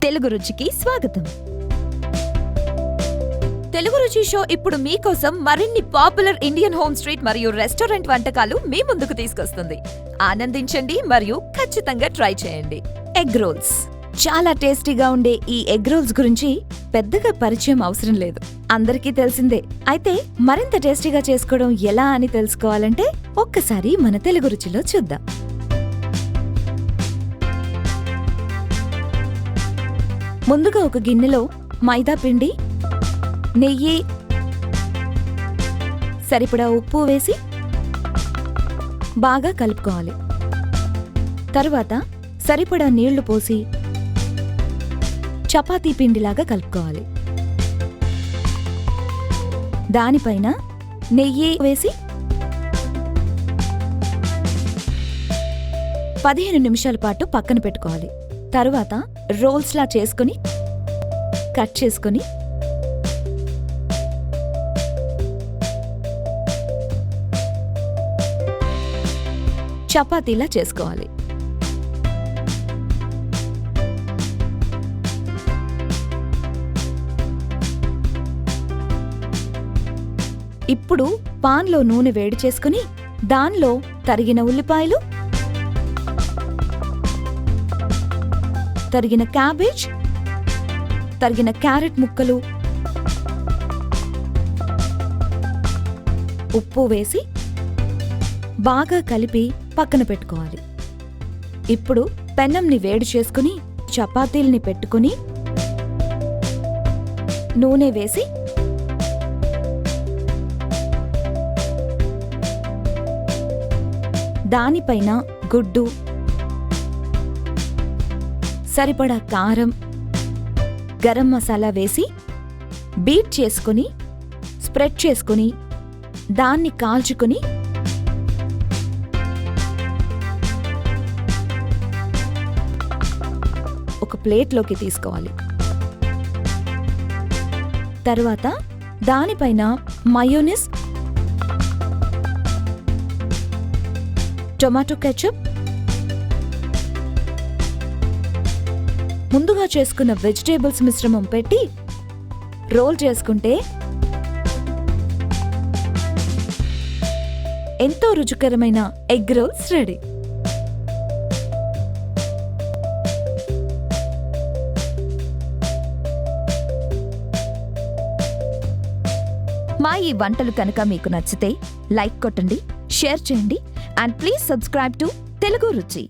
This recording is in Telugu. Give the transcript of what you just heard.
తెలుగు రుచికి స్వాగతం. తెలుగు రుచి షో ఇప్పుడు మీకోసం మరిన్ని పాపులర్ ఇండియన్ హోమ్ స్ట్రీట్ మరియు రెస్టారెంట్ వంటకాలు మీ ముందుకు తీసుకొస్తుంది. ఆనందించండి మరియు ఖచ్చితంగా ట్రై చేయండి. ఎగ్ రోల్స్ చాలా టేస్టీగా ఉండే ఈ ఎగ్ రోల్స్ గురించి పెద్దగా పరిచయం అవసరం లేదు, అందరికీ తెలిసిందే. అయితే మరింత టేస్టీగా చేసుకోవడం ఎలా అని తెలుసుకోవాలంటే ఒక్కసారి మన తెలుగు రుచిలో చూద్దాం. ముందుగా ఒక గిన్నెలో మైదా పిండి, నెయ్యి, సరిపడా ఉప్పు వేసి బాగా కలుపుకోవాలి. తరువాత సరిపడా నీళ్లు పోసి చపాతీ పిండిలాగా కలుపుకోవాలి. దానిపైన నెయ్యి వేసి 15 నిమిషాల పాటు పక్కన పెట్టుకోవాలి. తరువాత రోల్స్లా చేసుకుని కట్ చేసుకుని చపాతీలా చేసుకోవాలి. ఇప్పుడు పాన్లో నూనె వేడి చేసుకుని దానిలో తరిగిన ఉల్లిపాయలు, తరిగిన క్యాబేజ్, తరిగిన క్యారెట్ ముక్కలు, ఉప్పు వేసి బాగా కలిపి పక్కన పెట్టుకోవాలి. ఇప్పుడు పెనంని వేడి చేసుకుని చపాతీల్ని పెట్టుకుని నూనె వేసి దానిపైన గుడ్డు, సరిపడా కారం, గరం మసాలా వేసి బీట్ చేసుకుని స్ప్రెడ్ చేసుకుని దాన్ని కాల్చుకుని ఒక ప్లేట్లోకి తీసుకోవాలి. తర్వాత దానిపైన మయోనీస్, టొమాటో కెచప్, ముందుగా చేసుకున్న వెజిటేబుల్స్ మిశ్రమం పెట్టి రోల్ చేసుకుంటే ఎంతో రుచికరమైన ఎగ్ రోల్స్ రెడీ. మా ఈ వంటలు కనుక మీకు నచ్చితే లైక్ కొట్టండి, షేర్ చేయండి and please subscribe to Telugu రుచి.